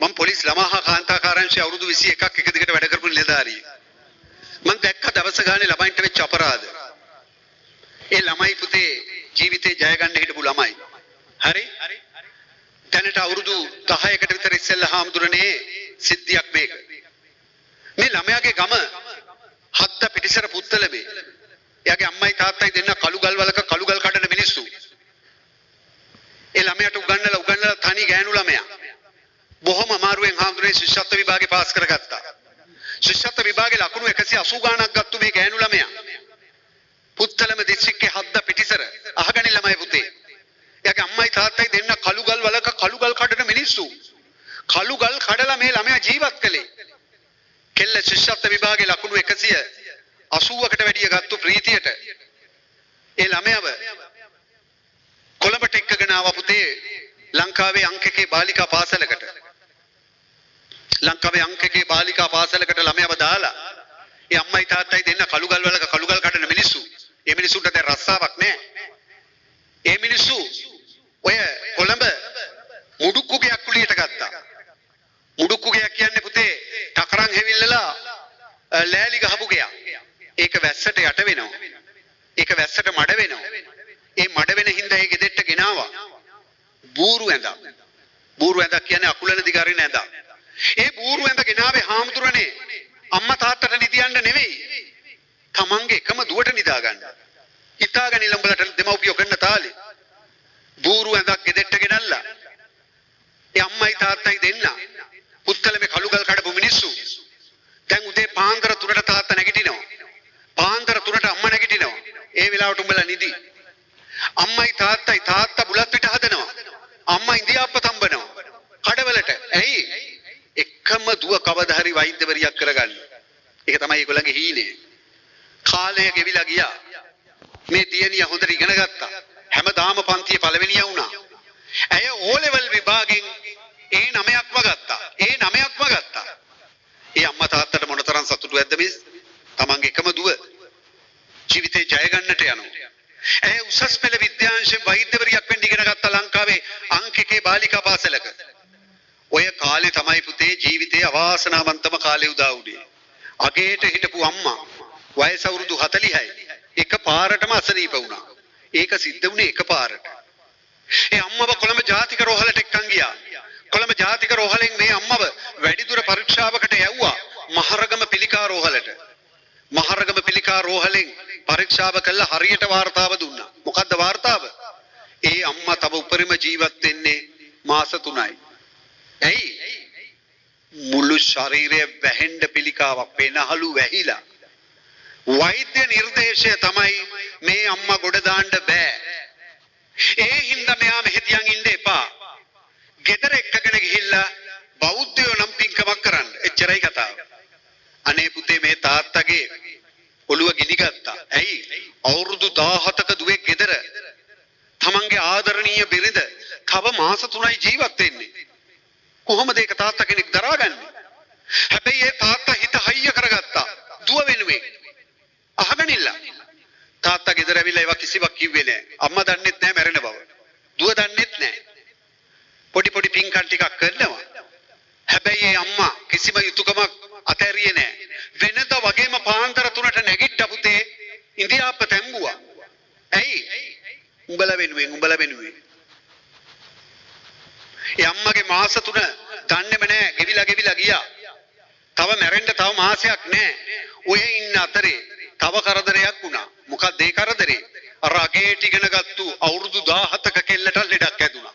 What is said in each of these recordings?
මම පොලිස් ළමා හා කාන්තාකාරංශය අවුරුදු 21ක් එක දිගට වැඩ කරපු නිලධාරියෙක්. මම දැක්ක දවස ගානේ ළමයින්ට වෙච්ච අපරාධ. ඒ ළමයි පුතේ ජීවිතේ ජය ගන්න හිටපු ළමයි. හරි? දැනට අවුරුදු 10කට විතර ඉස්සෙල්ලා හාමුදුරනේ සිද්ධියක් මේක. මේ ළමයාගේ ගම හත්ත පිටිසර පුත්තලමේ. එයාගේ අම්මයි තාත්තයි දෙන්න කළු ගල් වලක කළු ගල් කඩන මිනිස්සු. ඒ ළමයාට උගන්නලා තනි ගෑනු ළමයා. බොහොම අමාරුවෙන් හාමුදුරනේ ශිෂ්‍යත්ව විභාගේ පාස් කරගත්තා. ශිෂ්‍යත්ව විභාගේ ලකුණු 180 ගාණක් ගත්තු මේ ගෑනු ළමයා. පුත්තලම දිස්ත්‍රික්කේ හත්ත පිටිසර අහගනින් ළමයි පුතේ. එයාගේ අම්මයි තාත්තයි දෙන්න කළු ගල් වලක කළු ගල් කඩන මිනිස්සු. කළු ගල් කඩලා මේ ළමයා ජීවත් කළේ. කෙල්ල ශිෂ්‍යත්ව විභාගේ ලකුණු 180කට වැඩිය ගත්තු ප්‍රීතියට ඒ ළමයාව කොළඹට එක්කගෙන ආවා පුතේ ලංකාවේ අංක 1 බාලිකා පාසලකට. ලංකාවේ අංක 1 බාලිකා පාසලකට ළමයාව දාලා ඒ අම්මයි තාත්තයි දෙන්න කළු ගල් වලක කළු ගල් කඩන මිනිස්සු. ඒ මිනිස්සුන්ට දැන් රස්සාවක් නැහැ. ඒ මිනිස්සු ඔය කොළඹ මුඩුක්කු ගයක් කුලියට ගත්තා. මුඩුක්කු ගයක් කියන්නේ පුතේ ටකරන් හැවිල්ලලා ලෑලි ගහපු ගයක්. ඒක වැස්සට යට වෙනවා. ඒක වැස්සට මඩ වෙනවා. ඒ මඩ වෙන හින්දා ඒ ගෙදෙට්ට ගෙනාවා. බූරු ඇඳක්. බූරු ඇඳක් කියන්නේ අකුලන දිගරින ඇඳක්. ඒ බූරු ඇඳ ගෙනාවේ හාමුදුරනේ අම්මා තාත්තට නිදියන්න නෙවෙයි. තමන්ගේ එකම දුවට නිදා ගන්න. හිතාගෙන ඉලඹලට දෙමව්පියෝ කරන තාලේ. බූරු ඇඳක් ගෙදෙට්ට ගෙනල්ලා. ඒ අම්මයි තාත්තයි දෙන්න පුත්තලමේ කළුගල් කඩපු මිනිස්සු. දැන් උදේ පාන්දර 3ට තාත්තා නැගිටිනවා. පාන්දර 3ට අම්මා නැගිටිනවා. ඒ වෙලාවට උඹලා නිදි. අම්මයි තාත්තයි තාත්තා බුලත් පිට හදනවා. අම්මා ඉන්දියාප්ප තම්බනවා. කඩවලට. ඇයි? එකම දුව කවදා හරි වෛද්‍යවරියක් කරගන්න. ඒක තමයි ඒගොල්ලන්ගේ හීනේ. කාලය ගෙවිලා ගියා. මේ දියණිය හොඳට ඉගෙන ගත්තා. හැමදාම පන්තියේ පළවෙනියා වුණා. ඇය ඕ ලෙවල් විභාගෙන් ඒ 9ක්ම ගත්තා. ඒ 9ක්ම ගත්තා. ඒ අම්මා තාත්තට මොනතරම් සතුටුද මිස්? තමන්ගේ එකම දුව ජීවිතේ ජය ගන්නට යනවා. ඇය උසස් පෙළ විද්‍යාංශයෙන් වෛද්‍යවරියක් වෙන්න ඉගෙන ගත්තා ලංකාවේ අංක 1 බාලිකා පාසලක. ඔය කාලේ තමයි පුතේ ජීවිතේ අවාසනාවන්තම කාලේ උදා වුනේ. අගේට හිටපු අම්මා වයස අවුරුදු 40යි. එක පාරටම අසනීප වුණා. ඒක සිද්ධ වුණේ එක පාරට. ඒ අම්මව කොළඹ ජාතික රෝහලට එක්කන් ගියා. කොළඹ ජාතික රෝහලෙන් මේ අම්මව වැඩිදුර පරීක්ෂාවකට යවුවා මහරගම පිළිකා රෝහලට. මහරගම පිළිකා රෝහලෙන් පරීක්ෂාව කළා හරියට වාර්තාව දුන්නා. මොකද්ද වාර්තාව? ඒ අම්මා තව උපරිම ජීවත් වෙන්නේ මාස 3යි. ඇයි? මුළු ශරීරය වැහෙන්න පිළිකාවක් පෙනහළු වැහිලා. වෛද්‍ය නිර්දේශය තමයි මේ අම්මා ගොඩ දාන්න බෑ. ඒ හින්දා මෙයා මෙහෙතියන් ඉන්න එපා. ගෙදර එක්කගෙන ගිහිල්ලා බෞද්ධයෝ නම් පින්කමක් කරන්න. එච්චරයි කතාව. අනේ පුතේ මේ තාත්තගේ ඔළුව ගිනි ගත්තා. ඇයි? අවුරුදු 17ක දුවෙක් ගෙදර තමන්ගේ ආදරණීය බිරිඳ තව මාස 3යි ජීවත් වෙන්නේ. කොහොමද ඒක තාත්තා කෙනෙක් දරාගන්නේ? හැබැයි ඒ තාත්තා හිත හයිය කරගත්තා. දුව වෙනුවෙන්. අහගනින්න. තාත්තා ගෙදර ඇවිල්ලා ඒවා කිසිවක් කිව්වේ නෑ. අම්මා දන්නෙත් නෑ මැරෙන බව. දුව දන්නෙත් නෑ. පොඩි පොඩි පින්කම් ටිකක් කරනවා. හැබැයි ඒ අම්මා කිසිම යුතුයකමක් අතෑරියේ නෑ. වෙනද වගේම පාන්දර 3ට නැගිට්ට පුතේ ඉන්දියාප්ප තැම්බුවා. ඇයි? උඹලා වෙනුවෙන්. ඒ අම්මගේ මාස 3 දන්නේම නෑ ගෙවිලා ගියා. තව මැරෙන්න තව මාසයක් නෑ. ඔය ඉන්න අතරේ තව කරදරයක් වුණා. මොකක්ද ඒ කරදරේ? අර අගේට ඉගෙන ගත්තු අවුරුදු 17ක කෙල්ලට ලෙඩක් හැදුනා.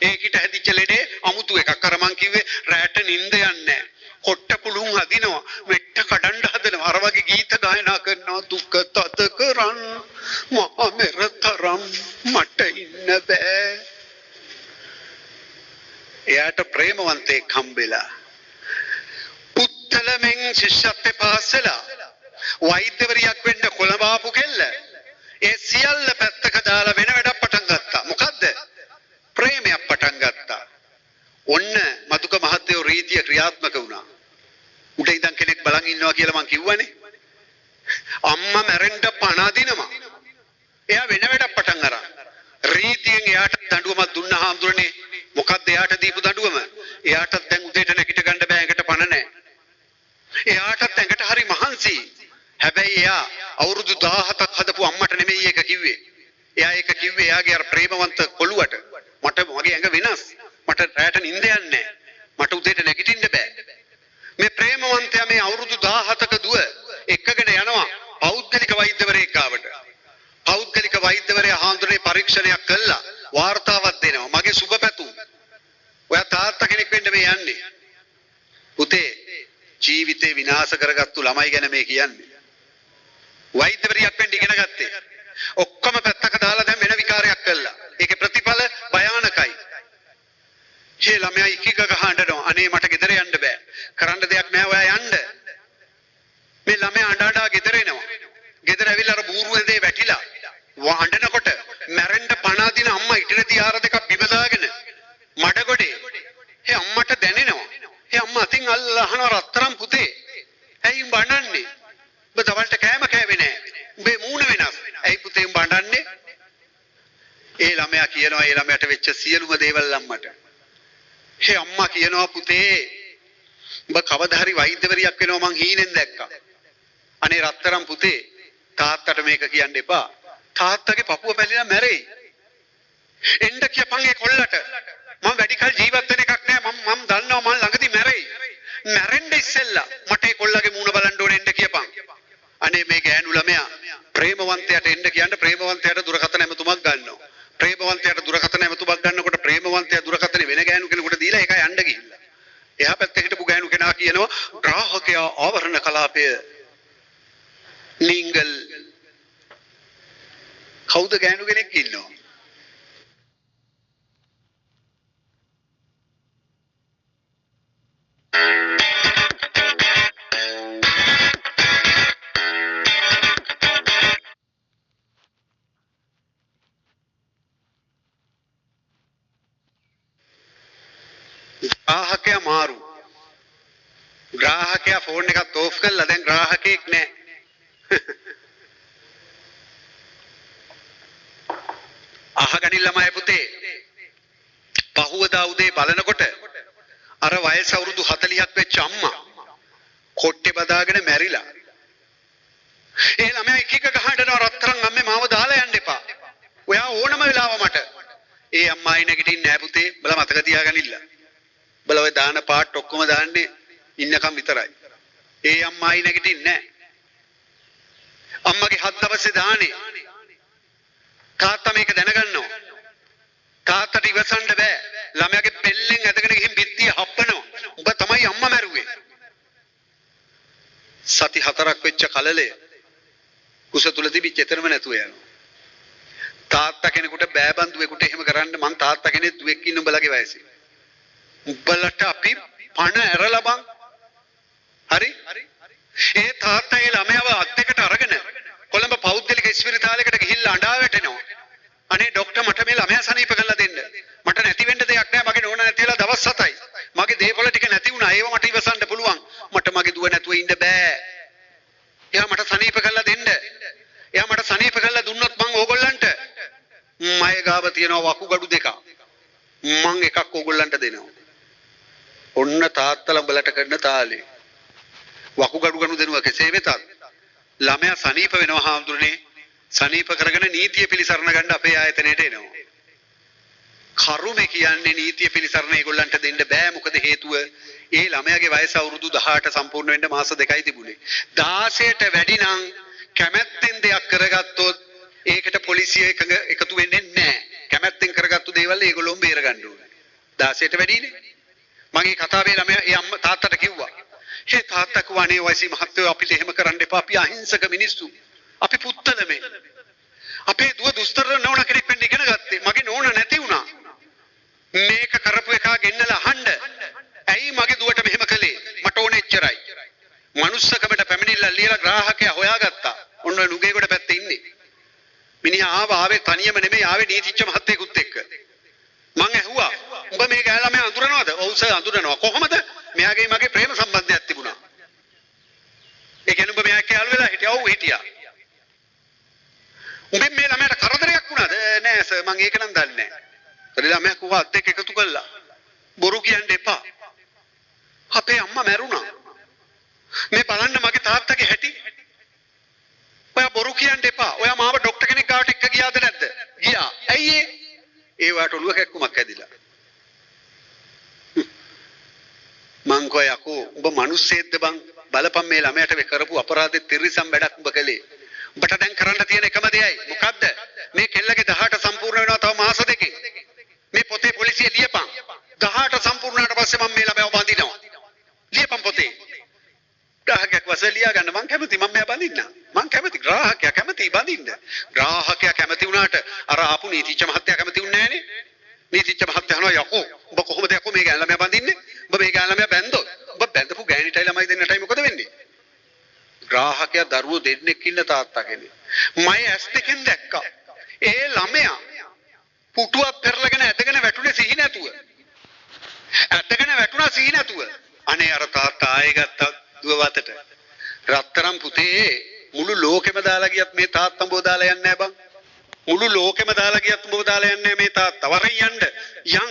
ඒකිට හැදිච්ච ලෙඩේ අමුතු එකක්. අර මං කිව්වේ රැට නිින්ද යන්නේ නෑ. කොට්ට පුළුන් හදිනවා. මෙට්ට කඩන්න හදනවා. අර වගේ ගීත ගායනා කරනවා. දුක තද කරන් මා මෙරතරම් මට ඉන්න බෑ. එයාට ප්‍රේමවන්තයෙක් හම්බෙලා. පුත්තලමෙන් ශිෂ්‍යත්වේ පාසලා වෛද්‍යවරියක් වෙන්න කොළඹ ආපු කෙල්ල ඒ සියල්ල පැත්තක දාලා වෙන වැඩක් පටන් ගත්තා. මොකද්ද? ප්‍රේමයක් පටන් ගත්තා. ඔන්න මතුක මහත්තයෝ රීතිය ක්‍රියාත්මක වුණා. උඩ ඉඳන් කෙනෙක් බලන් ඉන්නවා කියලා මං කිව්වනේ. අම්මා මැරෙන්න පණ අදිනවා. එයා වෙන වැඩක් පටන් අරන්. රීතියෙන් එයාට දඬුවමක් දුන්නා හාමුදුරනේ. මොකද්ද එයාට දීපු දඬුවම? එයාට දැන් උදේට හැබැයි එයා අවුරුදු 17ක් හදපු අම්මට නෙමෙයි ඒක කිව්වේ. එයා ඒක කිව්වේ එයාගේ අර ප්‍රේමවන්ත කොළුවට. මට මගේ ඇඟ වෙනස්. මට රැට නිින්ද යන්නේ නැහැ. මට උදේට නැගිටින්න බෑ. මේ ප්‍රේමවන්තයා මේ අවුරුදු 17ක දුව එක්කගෙන යනවා පෞද්ගලික වෛද්‍යවරයෙක් ගාවට. පෞද්ගලික වෛද්‍යවරයා හාමුදුරනේ පරීක්ෂණයක් කළා වාර්තාවක් දෙනවා. මගේ සුබ පැතුම්. ඔයා තාත්තා කෙනෙක් වෙන්න මේ යන්නේ. පුතේ ජීවිතේ විනාශ කරගත්තු ළමයි ගැන මේ කියන්නේ. වෛද්‍යවරියක් වෙන්න ඉගෙන ගත්තේ. ඔක්කොම පැත්තක දාලා දැන් වෙන විකාරයක් කළා. ඒකේ ප්‍රතිඵල භයානකයි. මේ ළමයා ඉකික ගහනවා. අනේ මට ගෙදර යන්න බෑ. කරන්න දෙයක් නෑ ඔයා යන්න. මේ ළමයා අඬ අඬ ගෙදර එනවා. ගෙදර ඇවිල්ලා අර බූරු ඇඳේ වැටිලා වහඬනකොට මැරෙන්න පණ අදින අම්මා ඉටින තියාර දෙකක් බිම දාගෙන මඩගොඩේ. ඒ අම්මට දැනෙනවා. ඒ අම්මා අතින් අල්ලලා අහනවා රත්තරන් පුතේ. ඇයි උඹ අඬන්නේ? උඹ දවල්ට කෑම කෑවේ නෑ. උඹේ මූණ වෙනස්. ඇයි පුතේ උඹ අඬන්නේ? ඒ ළමයා කියනවා ඒ ළමයාට වෙච්ච සියලුම දේවල් අම්මට. ඒ අම්මා කියනවා පුතේ උඹ කවදා හරි වෛද්‍යවරියක් වෙනවා මං හීනෙන් දැක්කා. අනේ රත්තරන් පුතේ තාත්තට මේක කියන්න එපා. තාත්තගේ පපුව පැලිලා මැරෙයි. එන්න කියපන් ඒ කොල්ලට. මම වැඩි කල ජීවත් වෙන එකක් නෑ. මම දන්නවා මම ළඟදී මැරෙයි. මැරෙන්න ඉස්සෙල්ලා මට ඒ කොල්ලගේ මූණ බලන්න ඕනේ එන්න කියපන්. අනේ මේ ගෑනු ළමයා ප්‍රේමවන්තයාට එන්න කියන්න ප්‍රේමවන්තයාට දුරකථන ඇමතුමක් ගන්නවා. ප්‍රේමවන්තයාට දුරකථන ඇමතුමක් ගන්නකොට ප්‍රේමවන්තයා දුරකථන වෙන ගෑනු කෙනෙකුට දීලා ඒක යන්න ගිහිල්ලා. එහා පැත්තේ හිටපු ගෑනු කෙනා කියනවා ග්‍රාහකයා ආවරණ කලාපය නිංගල්. කවුද ගෑනු කෙනෙක් ඉන්නවා? ග්‍රාහකයා මාරු. ග්‍රාහකයා ෆෝන් එකත් ඕෆ් කළා. දැන් ග්‍රාහකෙක් නැහැ. අහගනින් ළමයි පුතේ. පහුවදා උදේ බලනකොට අර වයස අවුරුදු 40ක් වෙච්ච අම්මා කොට්ටේ බදාගෙන මැරිලා. ඒ ළමයා එක එක ගහනවා රත්තරන් අම්මේ මාව දාලා යන්න එපා. ඔයා ඕනම වෙලාව මට. ඒ අම්මායි නැගිටින්නේ නැහැ පුතේ. බල මතක තියාගනින්න. බල ඔය දාන පාට ඔක්කොම දාන්නේ ඉන්නකම් විතරයි. ඒ අම්මායි නැගිටින්නේ නැහැ. අම්මගේ 7 දවසේ දානේ. තාත්තා මේක දැනගන්නවා. තාත්තට ඉවසන්න බෑ. ළමයාගේ පෙල්ලෙන් ඇදගෙන ගිහින් බිත්තිය හප්පනවා. උඹ තමයි අම්මා මැරුවේ. සති 4ක් වෙච්ච කලලය කුස තුල තිබිච්ච එතරම් නැතුව යනවා. තාත්තා කෙනෙකුට බෑ බන්දුවෙකුට එහෙම කරන්න මං තාත්තා කෙනෙක් දුවෙක් ඉන්න උඹලගේ වයසේ. උඹලට අපි පණ ඇරලා බං. හරි? ඒ තාත්තා ඒ ළමයාව අත් දෙකට අරගෙන කොළඹ පෞද්ගලික ස්පිරිතාලයකට ගිහිල්ලා අඬා වැටෙනවා. අනේ ડોක්ටර් මට මේ ළමයා සනීප කරලා දෙන්න. මට නැති වෙන්න දෙයක් නැහැ. මගේ නෝනා නැතිලා දවස් 7යි. මගේ දේපොළ ටික නැති වුණා. ඒව මට ඉවසන්න පුළුවන්. මට මගේ දුව නැතුව ඉන්න බෑ. එයා මට සනීප කරලා දෙන්න. එයා මට සනීප කරලා දුන්නොත් මං ඕගොල්ලන්ට මය ගාව තියෙනවා වකුගඩු දෙකක්. මං එකක් ඕගොල්ලන්ට දෙනවා. ඔන්න තාත්තලා උඹලට කරන තාලේ. වකුගඩු ගනු දෙනවා කෙසේ වෙතත් ළමයා සනීප වෙනවා හාමුදුරනේ. සනීප කරගෙන නීතිය පිළිසරණ ගන්න අපේ ආයතනයට එනවා. කරුමේ කියන්නේ නීතිය පිළිසරණ ඒගොල්ලන්ට දෙන්න බෑ. මොකද හේතුව ඒ ළමයාගේ වයස අවුරුදු 18 සම්පූර්ණ වෙන්න මාස 2යි තිබුණේ. 16ට වැඩි නම් කැමැත්තෙන් දෙයක් කරගත්තොත් ඒකට පොලිසිය එකතු වෙන්නේ නැහැ. කැමැත්තෙන් කරගත්තු දේවල් ඒගොල්ලෝම බේර ගන්න ඕනේ. 16ට වැඩිනේ. මගේ කතාවේ ළමයා ඒ අම්මා තාත්තට කිව්වා. "හේ තාත්තා කවනේ වයසී මහත්තයෝ අපිට එහෙම කරන්න එපා. අපි අහිංසක මිනිස්සු. අපි පුත්තලමේ. අපේ දුව දුස්තර නෝන කෙනෙක් වෙන්න ඉගෙන ගත්තේ. මගේ නෝන නැති වුණා. මේක කරපු එකා ගෙන්නලා අහන්න. ඇයි මගේ දුවට මෙහෙම කළේ? මට ඕනේ එච්චරයි." මනුස්සකමට පැමිණිල්ල ලියලා ග්‍රාහකයා හොයාගත්තා. ඔන්න නුගේගොඩ පැත්තේ ඉන්නේ. මිනිහා ආවේ තනියම නෙමෙයි ආවේ නීතිච්ච මහත්තයෙකුත් එක්ක. මං ඇහුවා "උඹ මේ ගෑලා මම අඳුරනවද?" "ඔව් සර් අඳුරනවා." "කොහොමද?" "මෙයාගේ මගේ ප්‍රේම සම්බන්ධයක් තිබුණා." "ඒ කියන්නේ උඹ මෙයා කැල් වෙලා හිටියා?" "ඔව් හිටියා." "උඹෙන් මේ ළමයාට කරදරයක් වුණාද?" "නෑ සර් මං ඒක නම් දන්නේ නෑ." "ඒ ළමයා කිව්වා අත් එක්ක එකතු කළා." "බොරු කියන්න එපා. අපේ අම්මා මැරුණා. මේ බලන්න මගේ තාත්තගේ හැටි." ඇයි ඒ වාට ඔළුව කැක්කුමක් ඇදිලා. මං කෝ යකෝ උඹ මිනිස්සෙක්ද බං බලපන් මේ ළමයට මේ කරපු අපරාධෙ තිරිසම් වැඩක් උඹ කළේ. උඹට දැන් කරන්න තියෙන එකම දෙයයි මොකද්ද? මේ කෙල්ලගේ 18 සම්පූර්ණ වෙනවා තව මාස දෙකකින්. මේ පොතේ පොලිසිය ලියපන්. 18 සම්පූර්ණ වුණාට පස්සේ මම මේ ළමයාව බඳිනවා. ලියපන් පොතේ. ග්‍රාහකයෙක් වශයෙන් ලියා ගන්න මං කැමති මම මෙයා බඳින්න. මං කැමති ග්‍රාහකයා කැමති බඳින්න. ග්‍රාහකයා කැමති වුණාට අර ආපු නීතිච්ච මහත්තයා කැමති වුණේ නැහනේ. නීතිච්ච මහත්තයා අහනවා යකෝ උඹ කොහොමද යකෝ මේ ගෑන ළමයා බඳින්නේ? උඹ මේ ගෑන ළමයා බැන්දොත් උඹ බැඳපු ගෑණිටයි ළමයි දෙන්නටයි මොකද වෙන්නේ? ග්‍රාහකයා දරුවෝ දෙන්නෙක් ඉන්න තාත්තා කෙනෙක්. මම ඇස් දෙකෙන් දැක්කා. ඒ ළමයා පුටුවක් පෙරලගෙන ඇදගෙන වැටුනේ සිහි නැතුව. ඇදගෙන වැටුණා සිහි නැතුව. අනේ අර තාත්තා ආයෙ ගත්තා දුව වතට. රත්තරන් පුතේ මුළු ලෝකෙම දාලා ගියත් මේ තාත්තා උඹව දාලා යන්නේ නැහැ බං. මුළු ලෝකෙම දාලා ගියත් උඹව දාලා යන්නේ නැහැ මේ තාත්තා. වරෙන් යන්න. යන්